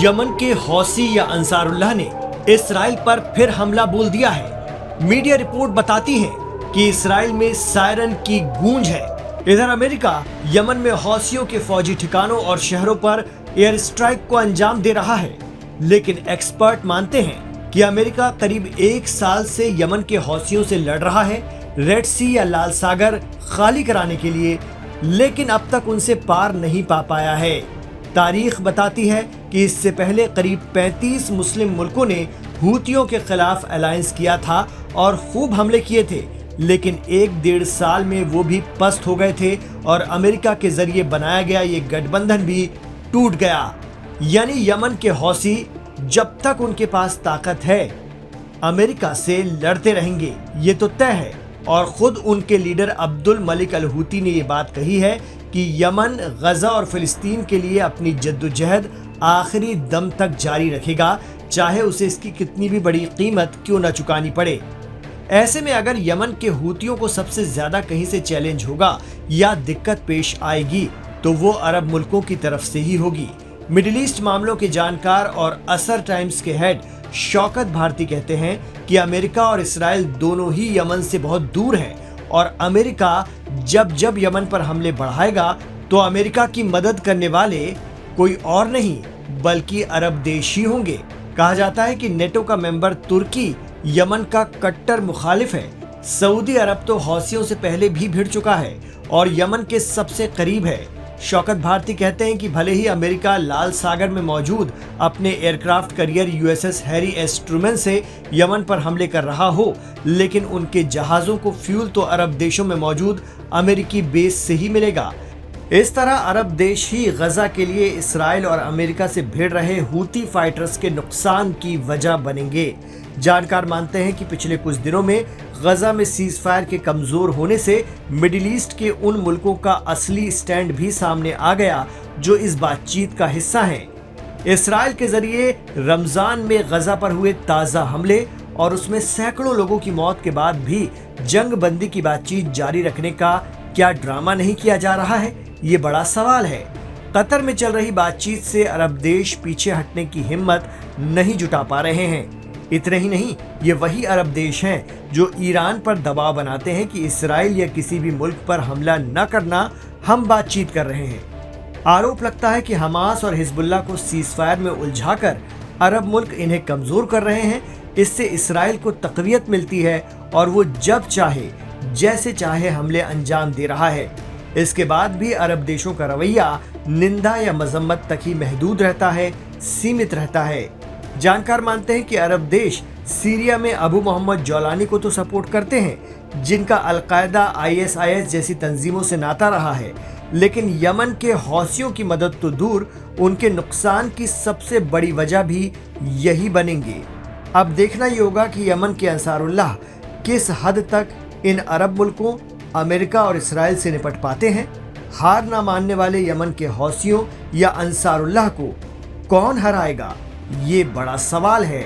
Yemen के हौसी या अंसारुल्लाह ने इसराइल पर फिर हमला बोल दिया है। मीडिया रिपोर्ट बताती है कि इसराइल में सायरन की गूंज है। इधर अमेरिका यमन में हौसियों के फौजी ठिकानों और शहरों पर एयर स्ट्राइक को अंजाम दे रहा है। लेकिन एक्सपर्ट मानते हैं कि अमेरिका करीब 1 साल से यमन के हौसियों से लड़ रहा है रेड सी या लाल सागर खाली कराने के लिए, लेकिन अब तक उनसे पार नहीं पा पाया है। तारीख बताती है कि इससे पहले करीब 35 मुस्लिम मुल्कों ने हूतियों के खिलाफ अलायंस किया था और खूब हमले किए थे, लेकिन 1-1.5 साल में वो भी पस्त हो गए थे और अमेरिका के जरिए बनाया गया ये गठबंधन भी टूट गया। यानी यमन के हौसी जब तक उनके पास ताकत है अमेरिका से लड़ते रहेंगे, ये तो तय है। और खुद उनके leader Abdul Malik al Houthi ने ये बात कही है कि यमन, गजा और फिलिस्तीन के लिए अपनी जद्दोजहद आखिरी दम तक जारी रखेगा, चाहे उसे इसकी कितनी भी बड़ी कीमत क्यों न चुकानी पड़े। ऐसे में अगर यमन के हूतियों को सबसे ज्यादा कहीं से चैलेंज होगा या दिक्कत पेश आएगी तो वो अरब मुल्कों की तरफ से ही होगी। मिडिल ईस्ट मामलों के जानकार और असर टाइम्स के हेड शौकत भारती कहते हैं कि अमेरिका और इसराइल दोनों ही यमन से बहुत दूर हैं और अमेरिका जब जब यमन पर हमले बढ़ाएगा तो अमेरिका की मदद करने वाले कोई और नहीं बल्कि अरब देश ही होंगे। कहा जाता है कि नेटो का मेंबर तुर्की यमन का कट्टर मुखालिफ है। सऊदी अरब तो हौसियों से पहले भी भिड़ चुका है और यमन के सबसे करीब है। शौकत भारती कहते हैं कि भले ही अमेरिका लाल सागर में मौजूद अपने aircraft carrier USS Harry S Trueman से यमन पर हमले कर रहा हो, लेकिन उनके जहाजों को फ्यूल तो अरब देशों में मौजूद अमेरिकी बेस से ही मिलेगा। इस तरह अरब देश ही गजा के लिए इसराइल और अमेरिका से भिड़ रहे हूती फाइटर्स के नुकसान की वजह बनेंगे। जानकार मानते हैं कि पिछले कुछ दिनों में गजा में सीज फायर के कमजोर होने से मिडिल ईस्ट के उन मुल्कों का असली स्टैंड भी सामने आ गया जो इस बातचीत का हिस्सा हैं। इसराइल के जरिए रमजान में गजा पर हुए ताज़ा हमले और उसमें सैकड़ों लोगों की मौत के बाद भी जंग बंदी की बातचीत जारी रखने का क्या ड्रामा नहीं किया जा रहा है, ये बड़ा सवाल है। कतर में चल रही बातचीत से अरब देश पीछे हटने की हिम्मत नहीं जुटा पा रहे हैं। इतने ही नहीं, ये वही अरब देश हैं जो ईरान पर दबाव बनाते हैं कि इसराइल या किसी भी मुल्क पर हमला न करना, हम बातचीत कर रहे हैं। आरोप लगता है कि हमास और हिजबुल्लाह को सीज़फायर में उलझाकर अरब मुल्क इन्हें कमजोर कर रहे हैं। इससे इसराइल को तक़वियत मिलती है और वो जब चाहे जैसे चाहे हमले अंजाम दे रहा है। इसके बाद भी अरब देशों का रवैया निंदा या मजम्मत तक ही महदूद रहता है, सीमित रहता है। जानकार मानते हैं कि अरब देश सीरिया में अबू मोहम्मद जौलानी को तो सपोर्ट करते हैं, जिनका अलकायदा, ISIS जैसी तंजीमों से नाता रहा है, लेकिन यमन के हौसियों की मदद तो दूर, उनके नुकसान की सबसे बड़ी वजह भी यही बनेंगे। अब देखना ये होगा कि यमन के अंसारुल्लाह किस हद तक इन अरब मुल्कों अमेरिका और इसराइल से निपट पाते हैं। हार ना मानने वाले यमन के हौसियों या अंसारुल्लाह को कौन हराएगा, ये बड़ा सवाल है।